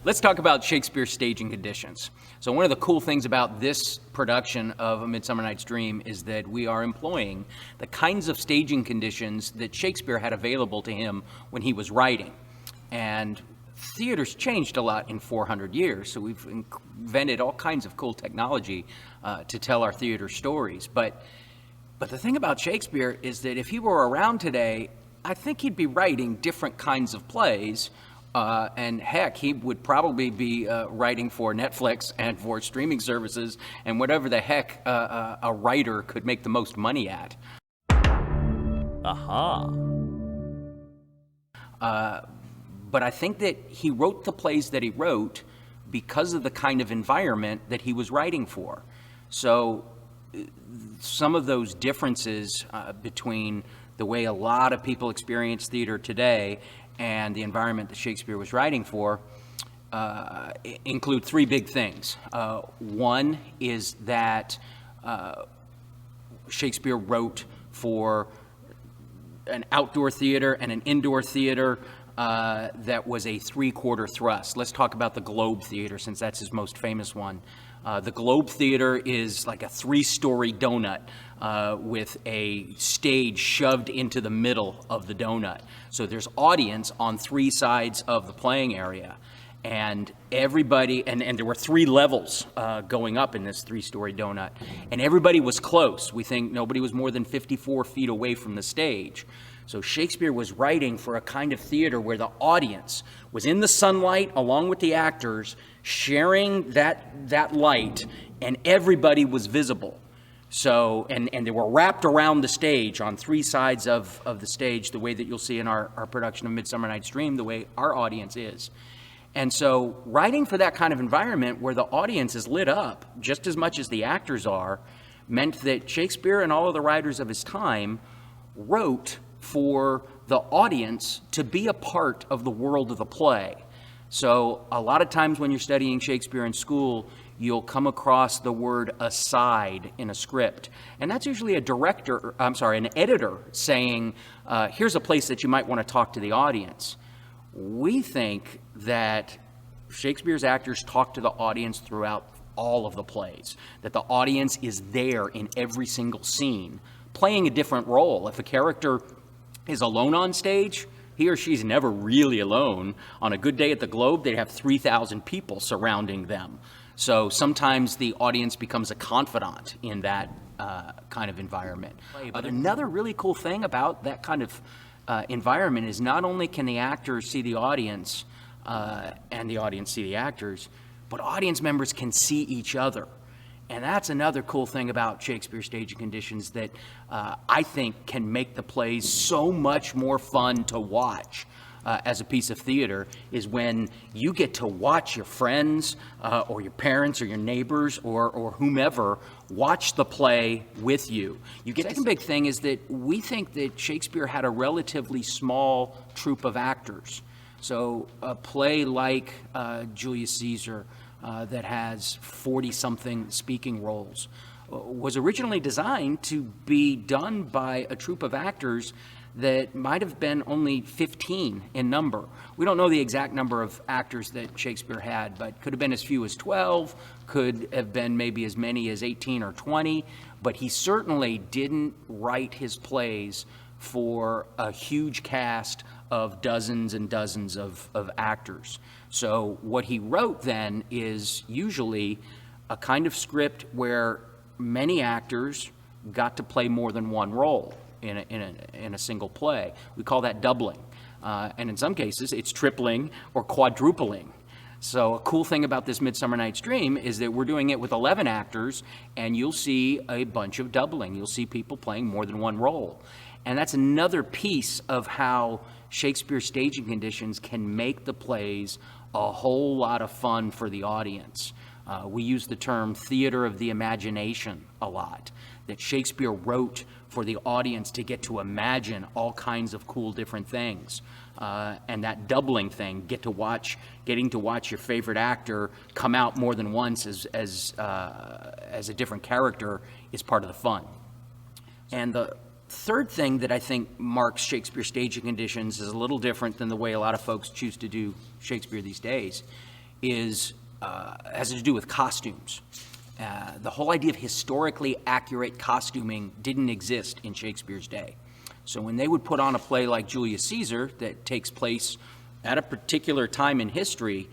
Let's talk about Shakespeare's staging conditions. So one of the cool things about this production of A Midsummer Night's Dream is that we are employing the kinds of staging conditions that Shakespeare had available to him when he was writing. And theater's changed a lot in 400 years, so we've invented all kinds of cool technology to tell our theater stories. But the thing about Shakespeare is that if he were around today, I think he'd be writing different kinds of plays, and heck, he would probably be writing for Netflix and for streaming services and whatever the heck a writer could make the most money at. Aha. But I think that he wrote the plays that he wrote because of the kind of environment that he was writing for. So some of those differences between the way a lot of people experience theater today and the environment that Shakespeare was writing for include three big things. One is that Shakespeare wrote for an outdoor theater and an indoor theater that was a three-quarter thrust. Let's talk about the Globe Theater, since that's his most famous one. The Globe Theater is like a three-story donut with a stage shoved into the middle of the donut. So there's audience on three sides of the playing area. And everybody, and there were three levels going up in this three-story donut. And everybody was close. We think nobody was more than 54 feet away from the stage. So Shakespeare was writing for a kind of theater where the audience was in the sunlight along with the actors, sharing that light, and everybody was visible. So, and they were wrapped around the stage on three sides of the stage, the way that you'll see in our production of Midsummer Night's Dream, the way our audience is. And so writing for that kind of environment where the audience is lit up just as much as the actors are meant that Shakespeare and all of the writers of his time wrote for the audience to be a part of the world of the play. So a lot of times when you're studying Shakespeare in school, you'll come across the word aside in a script. And that's usually an editor saying, here's a place that you might want to talk to the audience. We think that Shakespeare's actors talk to the audience throughout all of the plays, that the audience is there in every single scene, playing a different role. If a character is alone on stage, he or she's never really alone. On a good day at the Globe, they'd have 3,000 people surrounding them. So sometimes the audience becomes a confidant in that kind of environment. But another really cool thing about that kind of environment is not only can the actors see the audience and the audience see the actors, but audience members can see each other. And that's another cool thing about Shakespeare's staging conditions that I think can make the plays so much more fun to watch as a piece of theater, is when you get to watch your friends or your parents or your neighbors or whomever watch the play with you. The second big thing is that we think that Shakespeare had a relatively small troupe of actors. So a play like Julius Caesar that has 40-something speaking roles was originally designed to be done by a troupe of actors that might have been only 15 in number. We don't know the exact number of actors that Shakespeare had, but could have been as few as 12, could have been maybe as many as 18 or 20, but he certainly didn't write his plays for a huge cast of dozens and dozens of actors. So what he wrote then is usually a kind of script where many actors got to play more than one role in a single play. We call that doubling. And in some cases, it's tripling or quadrupling. So a cool thing about this Midsummer Night's Dream is that we're doing it with 11 actors, and you'll see a bunch of doubling. You'll see people playing more than one role. And that's another piece of how Shakespeare's staging conditions can make the plays a whole lot of fun for the audience. We use the term theater of the imagination a lot, that Shakespeare wrote for the audience to get to imagine all kinds of cool different things. And that doubling thing, getting to watch your favorite actor come out more than once as a different character is part of the fun. And the third thing that I think marks Shakespeare's staging conditions is a little different than the way a lot of folks choose to do Shakespeare these days, has to do with costumes. The whole idea of historically accurate costuming didn't exist in Shakespeare's day. So when they would put on a play like Julius Caesar that takes place at a particular time in history,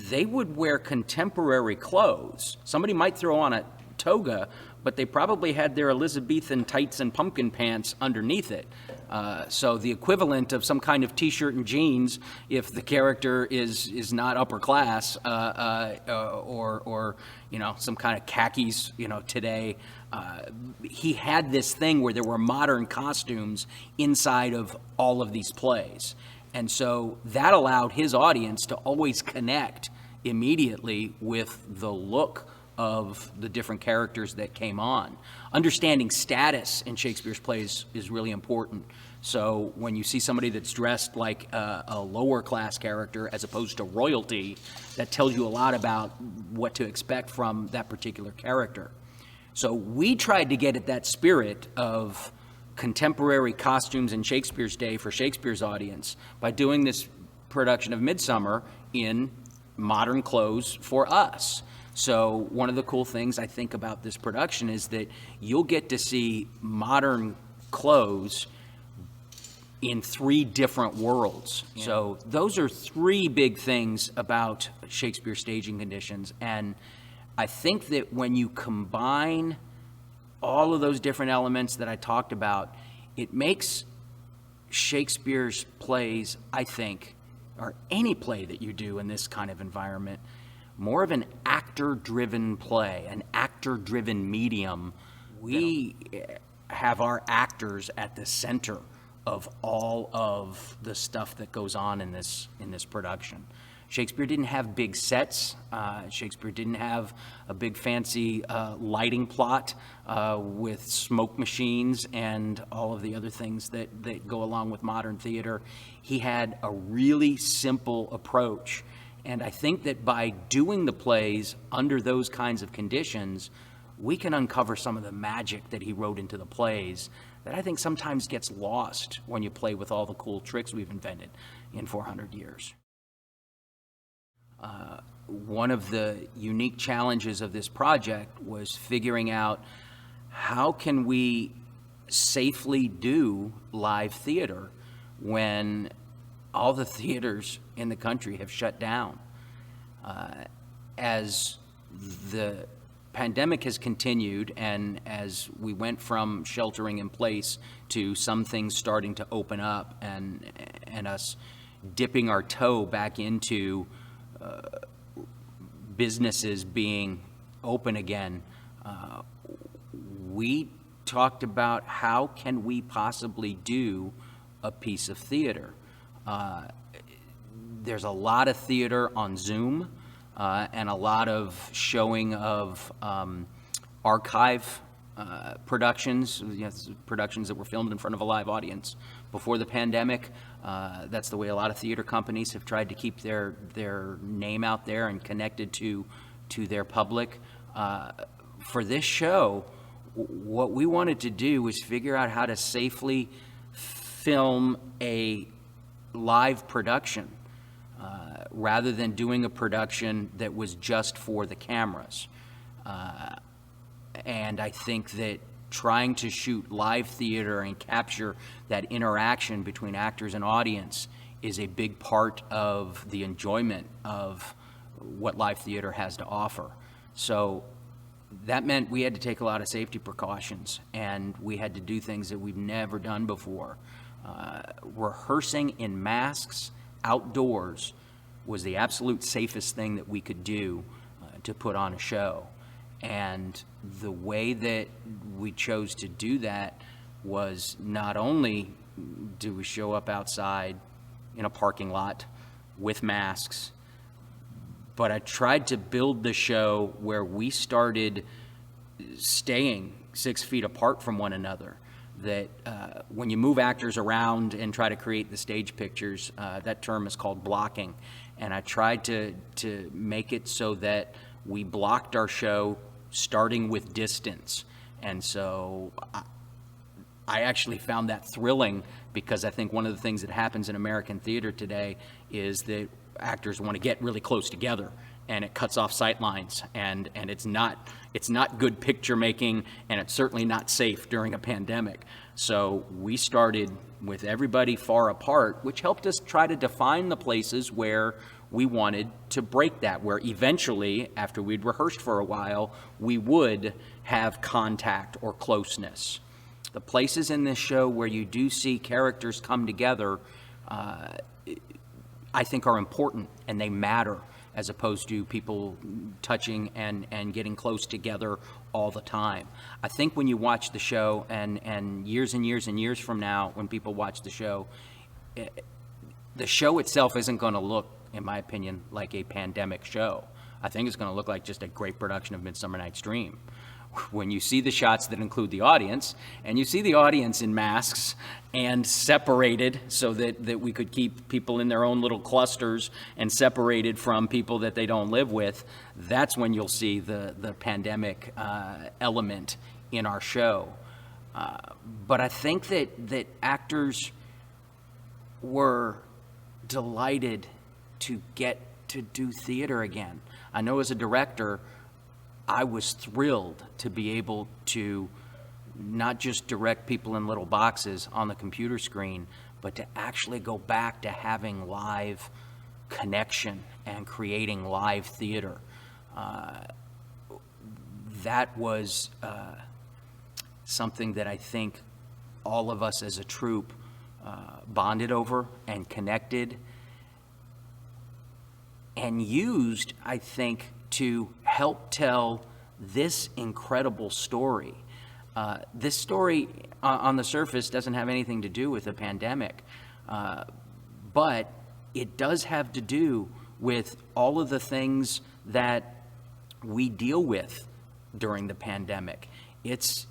they would wear contemporary clothes. Somebody might throw on a toga, but they probably had their Elizabethan tights and pumpkin pants underneath it. So the equivalent of some kind of t-shirt and jeans, if the character is not upper class, or some kind of khakis, today. He had this thing where there were modern costumes inside of all of these plays. And so that allowed his audience to always connect immediately with the look of the different characters that came on. Understanding status in Shakespeare's plays is really important. So when you see somebody that's dressed like a lower class character as opposed to royalty, that tells you a lot about what to expect from that particular character. So we tried to get at that spirit of contemporary costumes in Shakespeare's day for Shakespeare's audience by doing this production of Midsummer in modern clothes for us. So one of the cool things I think about this production is that you'll get to see modern clothes in 3 different worlds. Yeah. So those are 3 big things about Shakespeare staging conditions. And I think that when you combine all of those different elements that I talked about, it makes Shakespeare's plays, I think, or any play that you do in this kind of environment, more of an actor-driven play, an actor-driven medium. We have our actors at the center of all of the stuff that goes on in this production. Shakespeare didn't have big sets. Shakespeare didn't have a big fancy lighting plot with smoke machines and all of the other things that go along with modern theater. He had a really simple approach. And I think that by doing the plays under those kinds of conditions, we can uncover some of the magic that he wrote into the plays that I think sometimes gets lost when you play with all the cool tricks we've invented in 400 years. One of the unique challenges of this project was figuring out how can we safely do live theater when all the theaters in the country have shut down. As the pandemic has continued and as we went from sheltering in place to some things starting to open up and us dipping our toe back into businesses being open again, we talked about how can we possibly do a piece of theater. There's a lot of theater on Zoom and a lot of showing of archive productions, productions that were filmed in front of a live audience before the pandemic. That's the way a lot of theater companies have tried to keep their name out there and connected to their public. For this show, what we wanted to do was figure out how to safely film a live production rather than doing a production that was just for the cameras. And I think that trying to shoot live theater and capture that interaction between actors and audience is a big part of the enjoyment of what live theater has to offer. So that meant we had to take a lot of safety precautions, and we had to do things that we've never done before. Rehearsing in masks outdoors was the absolute safest thing that we could do to put on a show. And the way that we chose to do that was not only do we show up outside in a parking lot with masks, but I tried to build the show where we started staying 6 feet apart from one another. That when you move actors around and try to create the stage pictures, that term is called blocking. And I tried to make it so that we blocked our show starting with distance. And so I actually found that thrilling, because I think one of the things that happens in American theater today is that actors want to get really close together, and it cuts off sight lines, and it's not good picture making, and it's certainly not safe during a pandemic. So we started with everybody far apart, which helped us try to define the places where we wanted to break that, where eventually, after we'd rehearsed for a while, we would have contact or closeness. The places in this show where you do see characters come together, I think are important, and they matter, as opposed to people touching and getting close together all the time. I think when you watch the show, and years and years and years from now, when people watch the show itself isn't going to look, in my opinion, like a pandemic show. I think it's going to look like just a great production of Midsummer Night's Dream. When you see the shots that include the audience, and you see the audience in masks and separated so that we could keep people in their own little clusters and separated from people that they don't live with, that's when you'll see the pandemic element in our show. But I think that actors were delighted to get to do theater again. I know as a director, I was thrilled to be able to not just direct people in little boxes on the computer screen, but to actually go back to having live connection and creating live theater. That was something that I think all of us as a troupe bonded over and connected and used, I think, to help tell this incredible story. This story on the surface doesn't have anything to do with the pandemic, but it does have to do with all of the things that we deal with during the pandemic. It's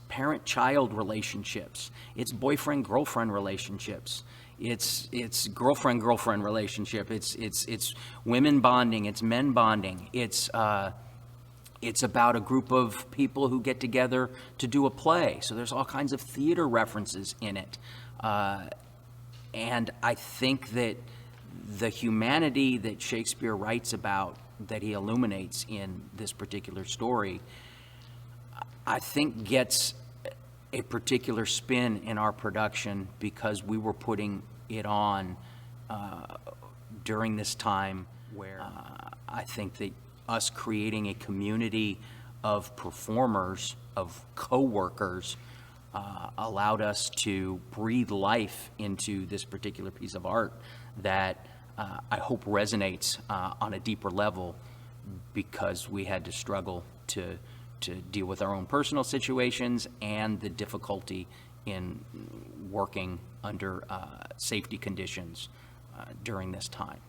parent-child relationships, it's boyfriend-girlfriend relationships, it's girlfriend-girlfriend relationship, it's women bonding, it's men bonding, it's about a group of people who get together to do a play. So there's all kinds of theater references in it. And I think that the humanity that Shakespeare writes about, that he illuminates in this particular story, I think gets a particular spin in our production because we were putting it on during this time where I think that us creating a community of performers, of co-workers, allowed us to breathe life into this particular piece of art that I hope resonates on a deeper level, because we had to struggle to deal with our own personal situations and the difficulty in working under safety conditions during this time.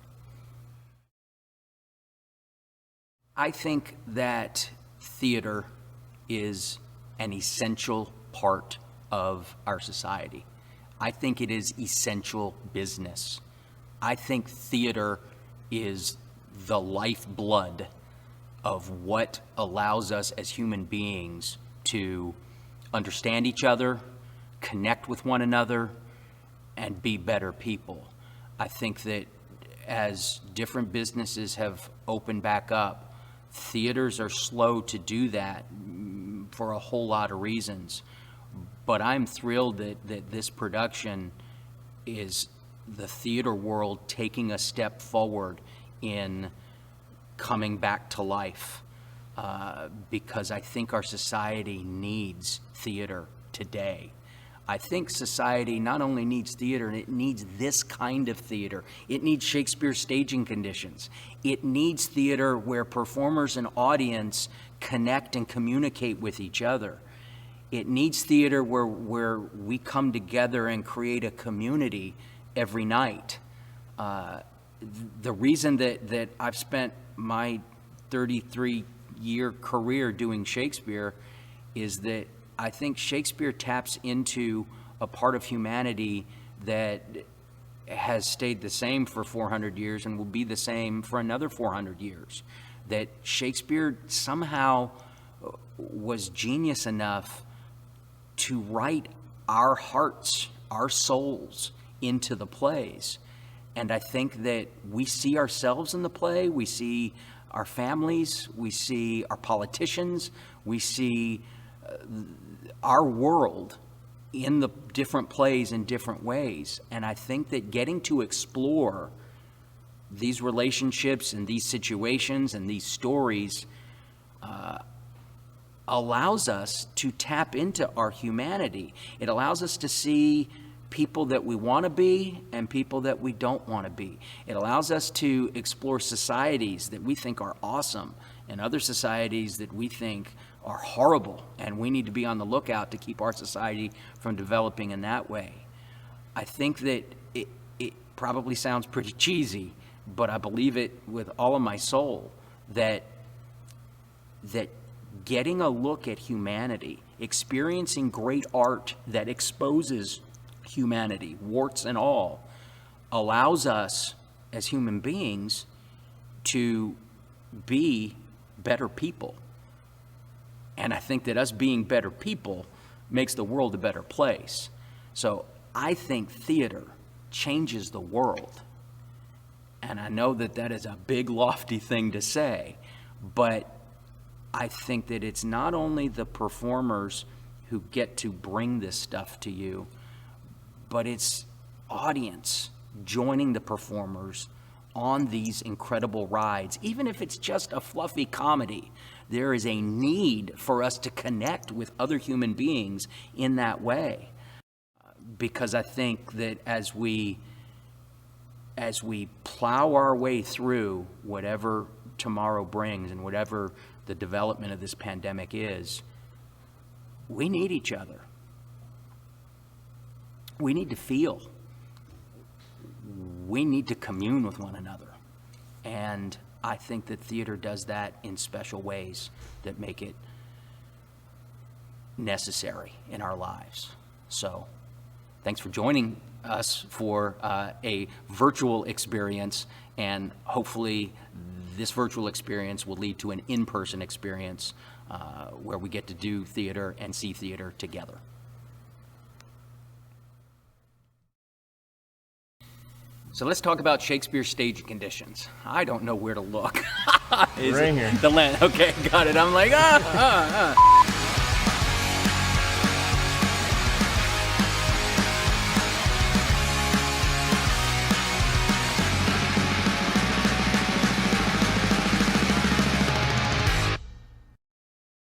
I think that theater is an essential part of our society. I think it is essential business. I think theater is the lifeblood of what allows us as human beings to understand each other, connect with one another, and be better people. I think that as different businesses have opened back up, theaters are slow to do that for a whole lot of reasons. But I'm thrilled that this production is the theater world taking a step forward in coming back to life, because I think our society needs theater today. I think society not only needs theater, it needs this kind of theater. It needs Shakespeare staging conditions. It needs theater where performers and audience connect and communicate with each other. It needs theater where we come together and create a community every night. The reason that I've spent my 33-year career doing Shakespeare is that I think Shakespeare taps into a part of humanity that has stayed the same for 400 years and will be the same for another 400 years. That Shakespeare somehow was genius enough to write our hearts, our souls into the plays. And I think that we see ourselves in the play, we see our families, we see our politicians, we see our world in the different plays in different ways. And I think that getting to explore these relationships and these situations and these stories allows us to tap into our humanity. It allows us to see people that we want to be and people that we don't want to be. It allows us to explore societies that we think are awesome and other societies that we think are horrible, and we need to be on the lookout to keep our society from developing in that way. I think that it probably sounds pretty cheesy, but I believe it with all of my soul that getting a look at humanity, experiencing great art that exposes humanity, warts and all, allows us as human beings to be better people. And I think that us being better people makes the world a better place. So I think theater changes the world. And I know that that is a big, lofty thing to say, but I think that it's not only the performers who get to bring this stuff to you, but it's audience joining the performers on these incredible rides. Even if it's just a fluffy comedy, there is a need for us to connect with other human beings in that way. Because I think that as we plow our way through whatever tomorrow brings and whatever the development of this pandemic is, we need each other. We need to feel. We need to commune with one another. And I think that theater does that in special ways that make it necessary in our lives. So thanks for joining us for a virtual experience, and hopefully this virtual experience will lead to an in-person experience where we get to do theater and see theater together. So let's talk about Shakespeare's staging conditions. I don't know where to look. Right here. The land. Okay, got it. I'm like,